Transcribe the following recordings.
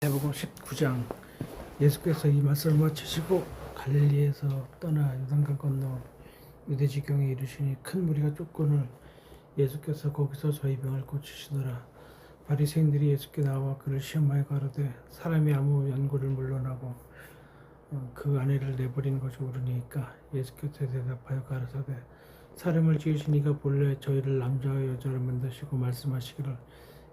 마태복음 19장. 예수께서 이 말씀을 마치시고 갈릴리에서 떠나 요단강 건너 유대 지경에 이르시니 큰 무리가 쫓거늘 예수께서 거기서 저희 병을 고치시더라. 바리새인들이 예수께 나와 그를 시험하여 가로되 사람이 아무 연고를 물러나고 그 아내를 내버리는 것이 옳으니까. 예수께서 대답하여 가라사대 사람을 지으신 이가 본래 저희를 남자와 여자를 만드시고 말씀하시기를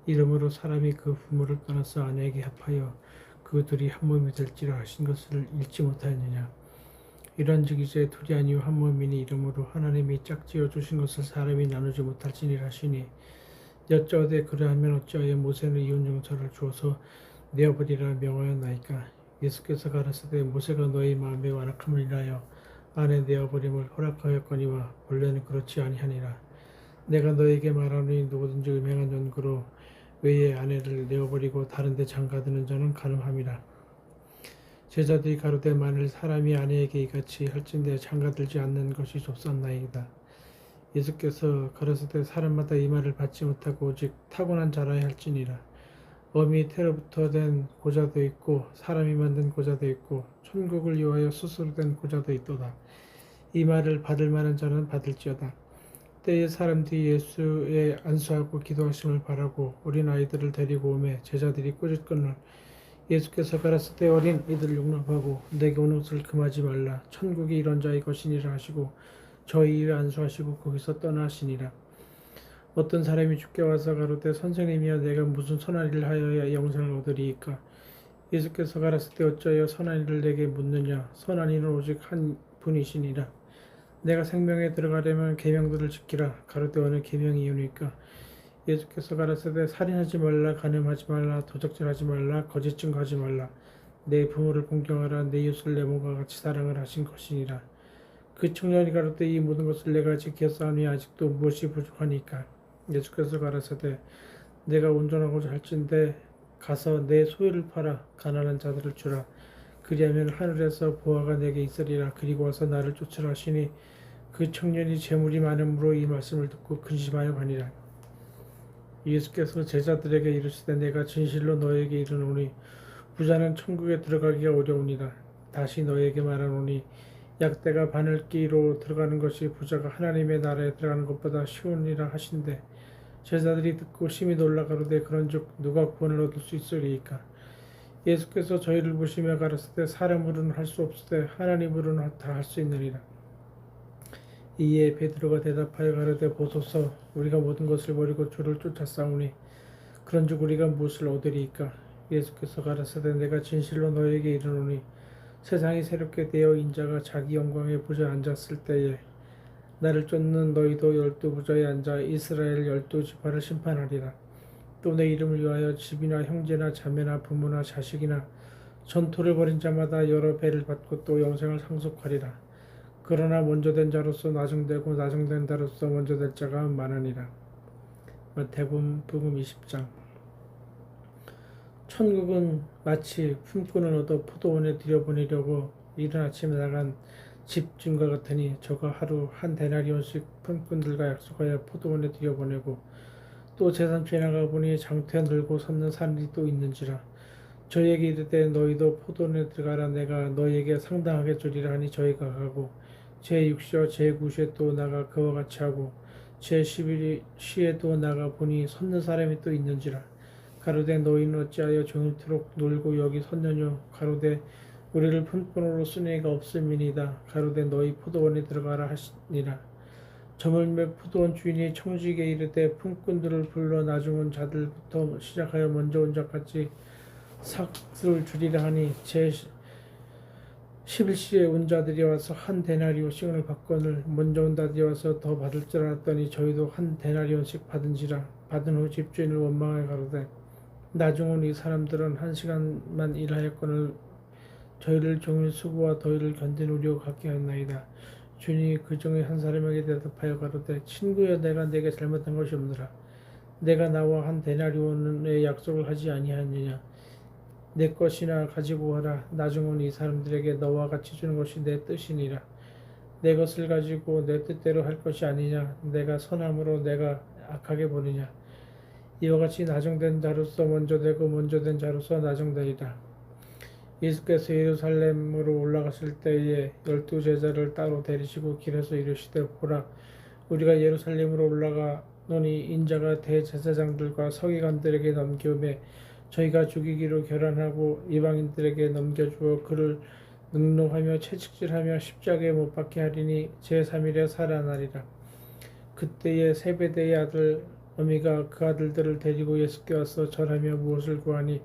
이러므로 사람이 그 부모를 떠나서 아내에게 합하여 그 둘이 한 몸이 될지라 하신 것을 읽지 못하였느냐. 이런즉 이제 둘이 아니요 한 몸이니 이러므로 하나님이 짝지어 주신 것을 사람이 나누지 못할지니라 하시니 여짜오되 그러하면 어찌하여 모세는 이혼정서를 주어서 내어버리라 명하였나이까. 예수께서 가라사대 모세가 너희 마음에 완악함을 인하여 아내 내어버림을 허락하였거니와 본래는 그렇지 아니하니라. 내가 너에게 말하노니 누구든지 음행한 연고로 외에 아내를 내어버리고 다른 데 장가드는 자는 간음함이라. 제자들이 가로되 만일 사람이 아내에게 이같이 할진대 장가들지 않는 것이 좋사옵나이다. 예수께서 가라사대 사람마다 이 말을 받지 못하고 오직 타고난 자라야 할지니라. 어미 태로부터 된 고자도 있고 사람이 만든 고자도 있고 천국을 위하여 스스로 된 고자도 있도다. 이 말을 받을 만한 자는 받을지어다. 때에 사람들이 예수의 안수하고 기도하심을 바라고 어린 아이들을 데리고 오매 제자들이 꾸짖거늘 예수께서 가라사대 어린 이들 용납하고 내게 오는 것을 금하지 말라. 천국이 이런 자의 것이니라 하시고 저희 위에 안수하시고 거기서 떠나시니라. 어떤 사람이 주께 와서 가로되 선생님이여 내가 무슨 선한 일을 하여야 영생을 얻으리이까. 예수께서 가라사대 어찌하여 선한 일을 내게 묻느냐. 선한 이는 오직 한 분이시니라. 내가 생명에 들어가려면 계명들을 지키라. 가로되 어느 계명이 이유니까. 예수께서 가라사대 살인하지 말라, 간음하지 말라, 도적질하지 말라, 거짓 증거하지 말라, 내 부모를 공경하라, 내 이웃을 내 몸과 같이 사랑을 하신 것이니라. 그 청년이 가로되 이 모든 것을 내가 지켰사오니 아직도 무엇이 부족하니까. 예수께서 가라사대 내가 온전하고자 할진대 가서 내 소유를 팔아 가난한 자들을 주라. 그리하면 하늘에서 보화가 내게 있으리라. 그리고 와서 나를 쫓으라 하시니 그 청년이 재물이 많음으로 이 말씀을 듣고 근심하여 가니라. 예수께서 제자들에게 이르시되 내가 진실로 너에게 이르노니 부자는 천국에 들어가기가 어려우니라. 다시 너에게 말하노니 약대가 바늘기로 들어가는 것이 부자가 하나님의 나라에 들어가는 것보다 쉬우니라 하신대. 제자들이 듣고 심히 놀라 가로되 그런즉 누가 구원을 얻을 수 있으리이까. 예수께서 저희를 보시며 가라사대 사람으로는 할 수 없으되 하나님으로는 다 할 수 있느니라. 이에 베드로가 대답하여 가로되 보소서 우리가 모든 것을 버리고 주를 쫓았사오니 그런즉 우리가 무엇을 얻으리이까. 예수께서 가라사대 내가 진실로 너에게 이르노니 세상이 새롭게 되어 인자가 자기 영광의 보좌에 앉았을 때에 나를 쫓는 너희도 12부좌에 앉아 이스라엘 12지파를 심판하리라. 또 내 이름을 위하여 집이나 형제나 자매나 부모나 자식이나 전토를 벌인 자마다 여러 배를 받고 또 영생을 상속하리라. 그러나 먼저 된 자로서 나중되고 나중된 자로서 먼저 될 자가 많으니라. 마태복음 20장. 천국은 마치 품꾼을 얻어 포도원에 들여보내려고 이른 아침에 나간 집주인과 같으니 저가 하루 한 데나리온씩 품꾼들과 약속하여 포도원에 들여보내고 또 제3주에 나가보니 장퇴 늘고 섰는 사람들이 또 있는지라. 저희에게 이르되 너희도 포도원에 들어가라. 내가 너희에게 상당하게 주리라 하니 저희가 가고 제6시와 제9시에 또 나가 그와 같이 하고 제11시에도 나가 보니 섰는 사람이 또 있는지라. 가로되 너희는 어찌하여 종일토록 놀고 여기 섰느뇨. 가로되 우리를 품꾼으로 쓰는 이가 없음이니이다. 가로되 너희 포도원에 들어가라 하시니라. 저물매 포도원 주인이 청지기에 이르되 품꾼들을 불러 나중 온 자들부터 시작하여 먼저 온 자까지 삭을 주리라 하니 제11시에 온 자들이 와서 한 데나리온씩을 받거늘 먼저 온 자들이 와서 더 받을 줄 알았더니 저희도 한 데나리온씩 받은지라. 받은 후 집주인을 원망하여 가로되 나중 온 이 사람들은 1시간만 일하였거늘 저희를 종일 수고와 더위를 견딘 우리와 같게 하였나이다. 주인이 그 중에 한 사람에게 대답하여 가로되 친구여 내가 내게 잘못한 것이 없느라. 내가 나와 한 데나리온의 약속을 하지 아니하느냐. 내 것이나 가지고 와라. 나중 온 이 사람들에게 너와 같이 주는 것이 내 뜻이니라. 내 것을 가지고 내 뜻대로 할 것이 아니냐. 내가 선함으로 내가 악하게 보느냐. 이와 같이 나중된 자로서 먼저 되고 먼저 된 자로서 나중되리라. 예수께서 예루살렘으로 올라가실 때에 12제자를 따로 데리시고 길에서 이르시되 보라 우리가 예루살렘으로 올라가노니 인자가 대제사장들과 서기관들에게 넘기움에 저희가 죽이기로 결단하고 이방인들에게 넘겨주어 그를 능록하며 채찍질하며 십자가에 못 박게 하리니 제3일에 살아나리라. 그때에 세베대의 아들 어미가 그 아들들을 데리고 예수께 와서 절하며 무엇을 구하니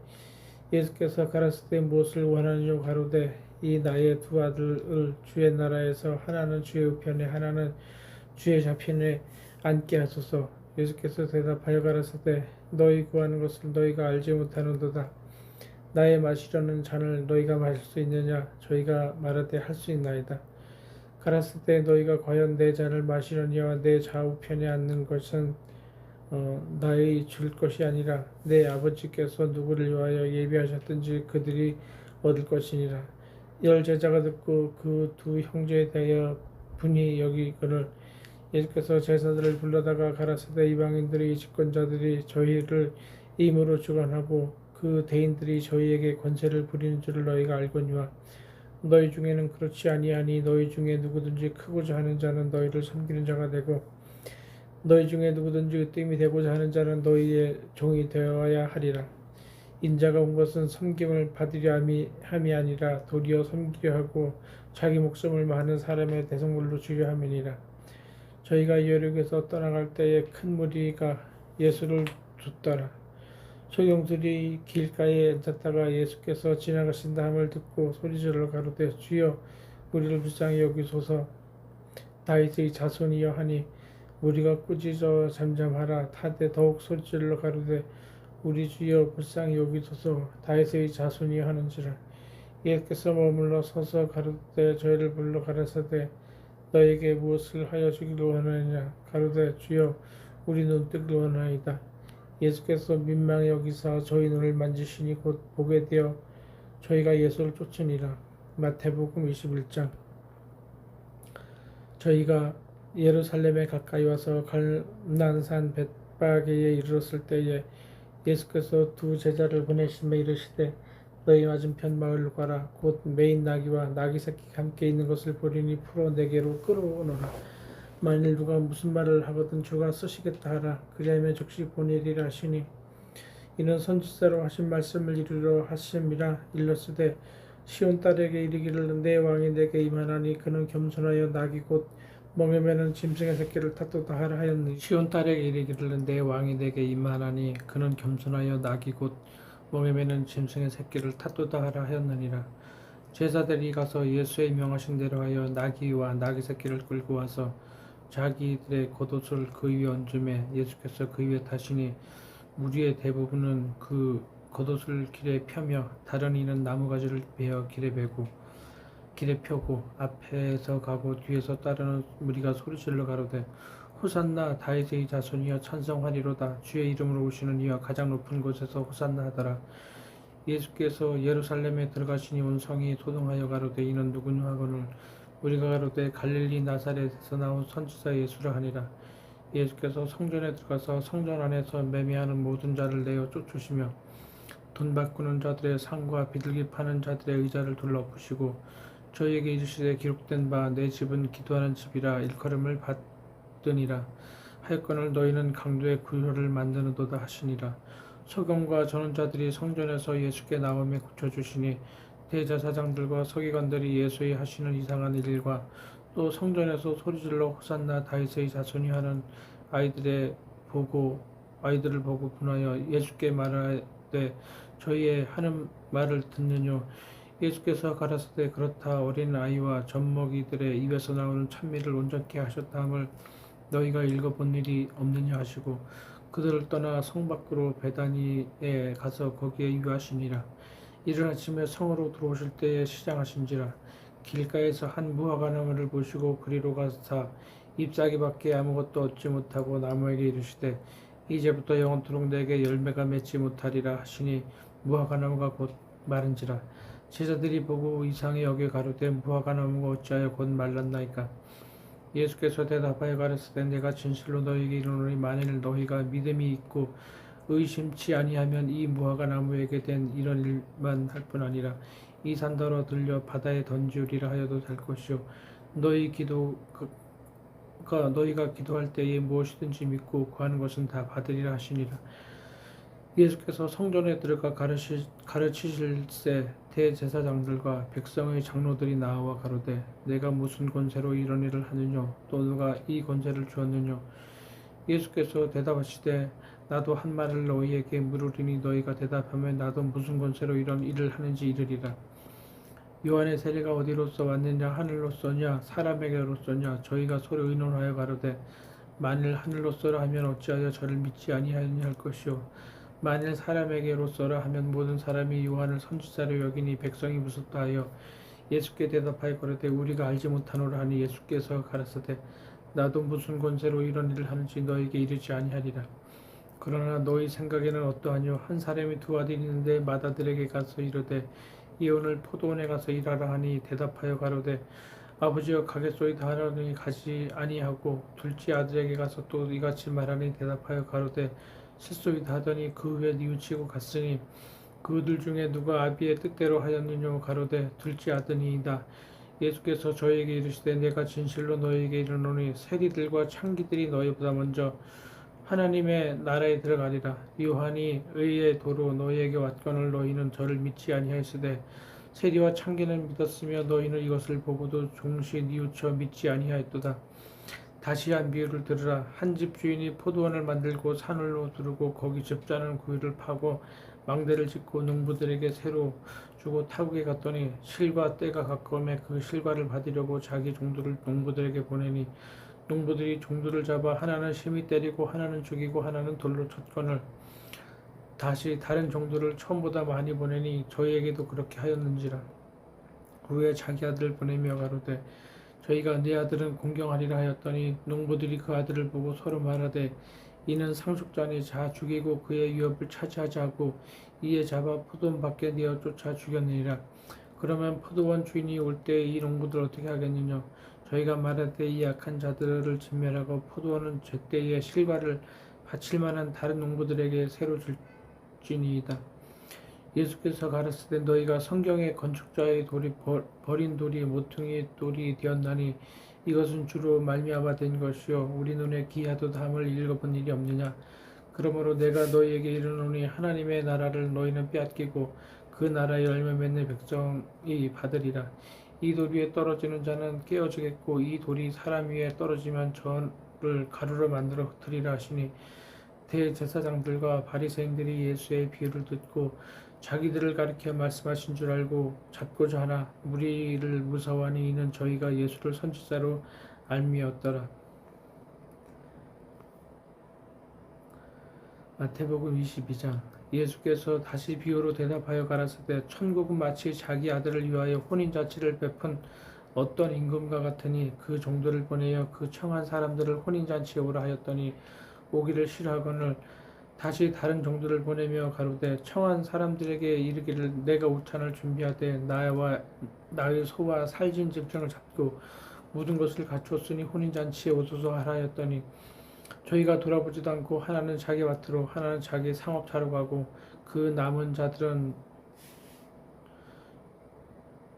예수께서 가라사대 무엇을 원하느냐 가로되 이 나의 두 아들을 주의 나라에서 하나는 주의 우편에 하나는 주의 좌편에 앉게 하소서. 예수께서 대답하여 가라사대 너희 구하는 것을 너희가 알지 못하는도다. 나의 마시려는 잔을 너희가 마실 수 있느냐 저희가 말하되 할 수 있나이다. 가라사대 너희가 과연 내 잔을 마시려니와 내 좌우편에 앉는 것은 나의 줄 것이 아니라 내 아버지께서 누구를 위하여 예비하셨든지 그들이 얻을 것이니라. 열 제자가 듣고 그 두 형제에 대하여 분이 여기거늘 예수께서 제사들을 불러다가 가라사대 이방인들의 집권자들이 저희를 임으로 주관하고 그 대인들이 저희에게 권세를 부리는 줄을 너희가 알거니와 너희 중에는 그렇지 아니하니 너희 중에 누구든지 크고자 하는 자는 너희를 섬기는 자가 되고 너희 중에 누구든지 으뜸이 되고자 하는 자는 너희의 종이 되어야 하리라. 인자가 온 것은 섬김을 받으려 함이 아니라 도리어 섬기려 하고 자기 목숨을 많은 사람의 대성물로 주려 함이니라. 저희가 여륙에서 떠나갈 때에 큰 무리가 예수를 쫓더라. 소경들이 길가에 앉았다가 예수께서 지나가신다 함을 듣고 소리질러 가로되 주여 우리를 불쌍히 여기소서. 다윗의 자손이여 하니 우리가 꾸짖어 잠잠하라. 타되 더욱 소리질러 가로되 우리 주여 불쌍히 여기소서. 다윗의 자손이여 하는지라. 예수께서 머물러 서서 가로되 저희를 불러 가라사대 너에게 무엇을 하여 주기를 원하느냐 가로되 주여 우리 눈뜨기를 원하나이다. 예수께서 민망히 여기사 저희 눈을 만지시니 곧 보게 되어 저희가 예수를 쫓으니라. 마태복음 21장. 저희가 예루살렘에 가까이 와서 갈난산 벳바게에 이르렀을 때에 예수께서 두 제자를 보내시며 이르시되 너희 맞은편 마을로 가라. 곧 매인 나귀와 나귀 새끼가 함께 있는 것을 보리니 풀어 내게로 끌어오너라. 만일 누가 무슨 말을 하거든 주가 쓰시겠다 하라. 그리하면 즉시 보내리라 하시니 이는 선지자로 하신 말씀을 이루려 하심이라. 일렀으되 시온 딸에게 이르기를 내 왕이 내게 임하나니 그는 겸손하여 나귀 곧 멍에 매는 짐승의 새끼를 탓도다 하라 하였니. 시온 딸에게 이르기를 내 왕이 내게 임하나니 그는 겸손하여 나귀 곧 멍에 매는 짐승의 새끼를 탓도다 하라 하였느니라. 제사들이 가서 예수의 명하신 대로 하여 나귀와 나귀 새끼를 끌고 와서 자기들의 겉옷을 그 위에 얹음에 예수께서 그 위에 타시니 무리의 대부분은 그 겉옷을 길에 펴며 다른 이는 나무가지를 베어 길에 펴고 앞에서 가고 뒤에서 따르는 무리가 소리질러 가로되 호산나 다윗의 자손이여 찬송하리로다. 주의 이름으로 오시는 이와 가장 높은 곳에서 호산나 하더라. 예수께서 예루살렘에 들어가시니 온 성이 소동하여 가로되 이는 누구냐 하거늘 우리가 가로되 갈릴리 나사렛에서 나온 선지자 예수라 하니라. 예수께서 성전에 들어가서 성전 안에서 매매하는 모든 자를 내어 쫓으시며 돈 바꾸는 자들의 상과 비둘기 파는 자들의 의자를 둘러보시고 저희에게 이르시되 기록된 바 내 집은 기도하는 집이라 일컬음을 받으니라 하였거늘 너희는 강도의 구효를 만드는도다 하시니라. 서경과 전원자들이 성전에서 예수께 나오며 고쳐주시니 대제사장들과 서기관들이 예수의 하시는 이상한 일과 또 성전에서 소리질러 호산나 다윗의 자손이 하는 아이들을 보고 분하여 예수께 말하되 저희의 하는 말을 듣느뇨. 예수께서 가라사대 그렇다. 어린 아이와 젖먹이들의 입에서 나오는 찬미를 온전케 하셨다 함을 너희가 읽어본 일이 없느냐 하시고 그들을 떠나 성 밖으로 베다니에 가서 거기에 유하시니라. 이른 아침에 성으로 들어오실 때에 시장하신지라. 길가에서 한 무화과 나무를 보시고 그리로 가사 잎사귀밖에 아무것도 얻지 못하고 나무에게 이르시되 이제부터 영원토록 내게 열매가 맺지 못하리라 하시니 무화과 나무가 곧 마른지라. 제자들이 보고 이상히 여겨 가로되 무화과 나무가 어찌하여 곧 말랐나이까. 예수께서 대답하여 가라사대 내가 진실로 너희에게 이르노니 만일 너희가 믿음이 있고 의심치 아니하면 이 무화과 나무에게 된 이런 일만 할 뿐 아니라 이 산더러 들려 바다에 던지우리라 하여도 될 것이요 너희가 기도할 때에 무엇이든지 믿고 구하는 것은 다 받으리라 하시니라. 예수께서 성전에 들어가 가르치실새 대제사장들과 백성의 장로들이 나와 가로되 내가 무슨 권세로 이런 일을 하느냐 또 누가 이 권세를 주었느냐. 예수께서 대답하시되 나도 한 말을 너희에게 물으리니 너희가 대답하면 나도 무슨 권세로 이런 일을 하는지 이르리라. 요한의 세례가 어디로서 왔느냐 하늘로서냐 사람에게로서냐. 저희가 서로 의논하여 가로되 만일 하늘로서라 하면 어찌하여 저를 믿지 아니하느냐 할 것이요 만일 사람에게로서라 하면 모든 사람이 요한을 선지자로 여기니 백성이 무섭다 하여 예수께 대답하여 가로되 우리가 알지 못하노라 하니 예수께서 가라사대 나도 무슨 권세로 이런 일을 하는지 너에게 이르지 아니하리라. 그러나 너희 생각에는 어떠하뇨. 한 사람이 두 아들이 있는데 맏아들에게 가서 이르되 이오늘 포도원에 가서 일하라 하니 대답하여 가로되 아버지여 가겠소이다 하노니 가지 아니하고 둘째 아들에게 가서 또 이같이 말하니 대답하여 가로되 실소이다 하더니 그 후에 뉘우치고 갔으니 그들 중에 누가 아비의 뜻대로 하였느냐 가로되 둘째 아들이니이다. 예수께서 저에게 이르시되 내가 진실로 너희에게 이르노니 세리들과 창기들이 너희보다 먼저 하나님의 나라에 들어가리라. 요한이 의의 도로 너희에게 왔거늘 너희는 저를 믿지 아니하였으되 세리와 창기는 믿었으며 너희는 이것을 보고도 종시 뉘우쳐 믿지 아니하였도다. 다시 한 비유를 들으라. 한 집 주인이 포도원을 만들고 산으로 두르고 거기 적잖은 구유를 파고 망대를 짓고 농부들에게 새로 주고 타국에 갔더니 실과 때가 가까움에 그 실과를 받으려고 자기 종들을 농부들에게 보내니 농부들이 종들을 잡아 하나는 심히 때리고 하나는 죽이고 하나는 돌로 쳤거늘 다시 다른 종들을 처음보다 많이 보내니 저희에게도 그렇게 하였는지라. 후에 자기 아들을 보내며 가로되 저희가 네 아들은 공경하리라 하였더니 농부들이 그 아들을 보고 서로 말하되 이는 상속자니 자 죽이고 그의 유업을 차지하자 하고 이에 잡아 포도원 밖에 내어 쫓아 죽였느니라. 그러면 포도원 주인이 올 때 이 농부들 어떻게 하겠느냐. 저희가 말하되 이 약한 자들을 진멸하고 포도원은 제때에 실과를 바칠 만한 다른 농부들에게 새로 줄지니이다. 예수께서 가르치되 너희가 성경의 건축자의 돌이 버린 돌이 모퉁이 돌이 되었나니 이것은 주로 말미암아 된 것이요 우리 눈에 기하도 담을 읽어본 일이 없느냐. 그러므로 내가 너희에게 이르노니 하나님의 나라를 너희는 빼앗기고 그 나라의 열매 맺는 백성이 받으리라. 이 돌 위에 떨어지는 자는 깨어지겠고 이 돌이 사람 위에 떨어지면 저를 가루로 만들어 흩으리라 하시니 대제사장들과 바리새인들이 예수의 비유를 듣고 자기들을 가리켜 말씀하신 줄 알고 잡고자 하나 무리를 무서워하니 이는 저희가 예수를 선지자로 알미었더라. 마태복음 22장. 예수께서 다시 비유로 대답하여 가라사대 천국은 마치 자기 아들을 위하여 혼인잔치를 베푼 어떤 임금과 같으니 그 종들을 보내어 그 청한 사람들을 혼인잔치에 오라 하였더니 오기를 싫어하거늘 다시 다른 종들을 보내며 가로되 청한 사람들에게 이르기를 내가 우찬을 준비하되 나와 나의 소와 살진 짐승을 잡고 모든 것을 갖추었으니 혼인잔치에 오소서 하라 하였더니 저희가 돌아보지도 않고 하나는 자기 밭으로 하나는 자기 상업차로 가고 그 남은 자들은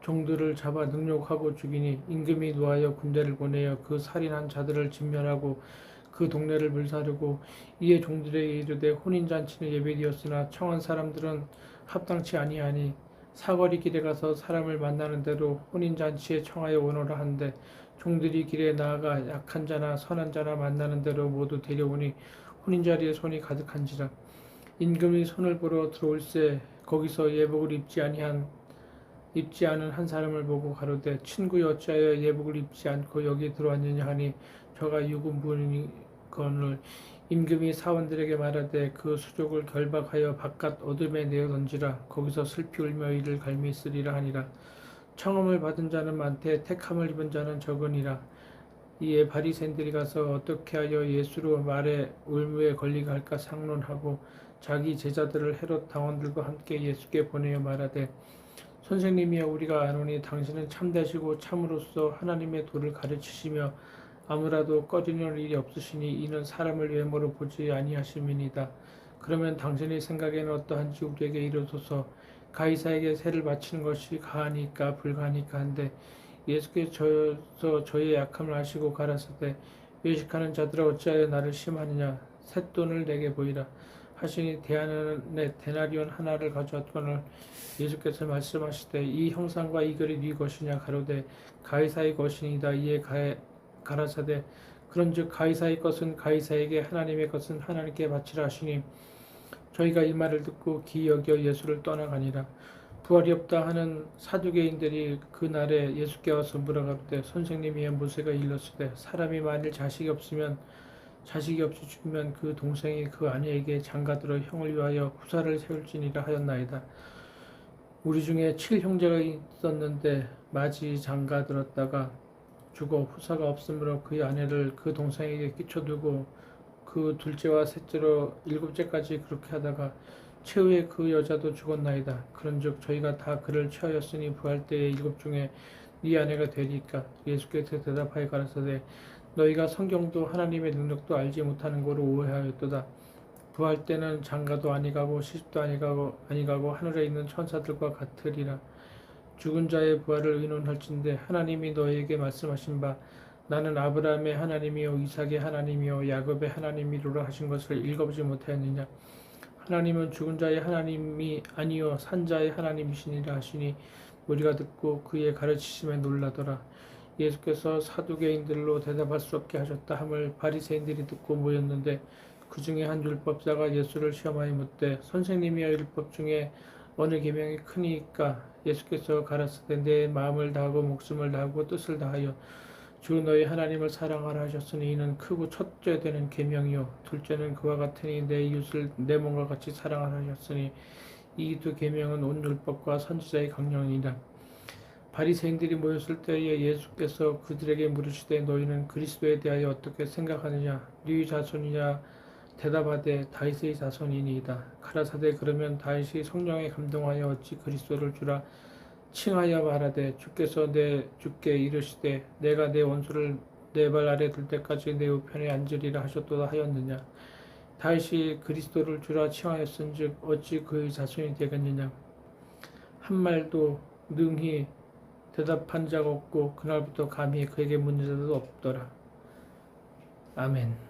종들을 잡아 능욕하고 죽이니 임금이 노하여 군대를 보내어 그 살인한 자들을 진멸하고 그 동네를 물사르고 이에 종들에게 이르되 혼인잔치는 예배되었으나 청한 사람들은 합당치 아니하니 사거리 길에 가서 사람을 만나는 대로 혼인잔치에 청하여 오너라 한데 종들이 길에 나아가 약한 자나 선한 자나 만나는 대로 모두 데려오니 혼인자리에 손이 가득한지라. 임금이 손을 보러 들어올새 거기서 예복을 입지 않은 한 사람을 보고 가로되 친구여 어찌하여 예복을 입지 않고 여기 들어왔느냐 하니 저가 유군분이거늘 임금이 사원들에게 말하되 그 수족을 결박하여 바깥 어둠에 내어 던지라. 거기서 슬피 울며 이를 갈미쓰리라 하니라. 청음을 받은 자는 많되 택함을 입은 자는 적으니라. 이에 바리새인들이 가서 어떻게 하여 예수로 말에 울무에 걸리게 할까 상론하고 자기 제자들을 헤롯 당원들과 함께 예수께 보내어 말하되 선생님이여 우리가 아노니 당신은 참되시고 참으로써 하나님의 도를 가르치시며 아무라도 꺼리는 일이 없으시니 이는 사람을 외모로 보지 아니하심이니이다. 그러면 당신의 생각에는 어떠한지 우리에게 이르소서. 가이사에게 세를 바치는 것이 가하니까 불가하니까 한데 예수께서 저의 약함을 아시고 가라사대 외식하는 자들아 어찌하여 나를 심하느냐 쇳돈을 내게 보이라 하시니 대안에 데나리온 하나를 가져왔거늘 예수께서 말씀하시되 이 형상과 이 글이 네 것이냐 가로되 가이사의 것이니이다. 이에 가라사대 그런즉 가이사의 것은 가이사에게 하나님의 것은 하나님께 바치라 하시니 저희가 이 말을 듣고 기이 여겨 예수를 떠나가니라. 부활이 없다 하는 사두개인들이 그날에 예수께 와서 물어가되 선생님이여 모세가 일렀으되 사람이 만일 자식이 없이 죽으면 그 동생이 그 아내에게 장가들어 형을 위하여 후사를 세울지니라 하였나이다. 우리 중에 7형제가 있었는데 마지 장가들었다가 죽어 후사가 없으므로 그의 아내를 그 동생에게 끼쳐두고 그 둘째와 셋째로 7째까지 그렇게 하다가 최후에 그 여자도 죽었나이다. 그런즉 저희가 다 그를 취하였으니 부활 때에 7 중에 네 아내가 되리까. 예수께서 대답하여 가라사대 너희가 성경도 하나님의 능력도 알지 못하는 거로 오해하였도다. 부활 때는 장가도 아니가고 시집도 아니가고 하늘에 있는 천사들과 같으리라. 죽은 자의 부활을 의논할진대 하나님이 너희에게 말씀하신 바 나는 아브라함의 하나님이요 이삭의 하나님이요 야곱의 하나님이로라 하신 것을 읽어보지 못하였느냐. 하나님은 죽은 자의 하나님이 아니요 산 자의 하나님이시니라 하시니 우리가 듣고 그의 가르치심에 놀라더라. 예수께서 사두개인들로 대답할 수 없게 하셨다 함을 바리새인들이 듣고 모였는데 그 중에 한 율법사가 예수를 시험하여 묻되 선생님이여 율법 중에 어느 계명이 크니까. 예수께서 가라사대 내 마음을 다하고 목숨을 다하고 뜻을 다하여 주 너희 하나님을 사랑하라 하셨으니 이는 크고 첫째 되는 계명이요 둘째는 그와 같으니 내 이웃을 내 몸과 같이 사랑하라 하셨으니 이 두 계명은 온 율법과 선지자의 강령이니라. 바리새인들이 모였을 때에 예수께서 그들에게 물으시되 너희는 그리스도에 대하여 어떻게 생각하느냐. 네 자손이냐. 대답하되 다윗의 자손이니이다. 가라사대 그러면 다윗이 성령에 감동하여 어찌 그리스도를 주라 칭하여 말하되 주께서 내 주께 이르시되 내가 내 원수를 내 발 아래 둘 때까지 내 우편에 앉으리라 하셨도다 하였느냐. 다윗이 그리스도를 주라 칭하였은즉 어찌 그의 자손이 되겠느냐. 한 말도 능히 대답한 자가 없고 그날부터 감히 그에게 묻는 자도 없더라. 아멘.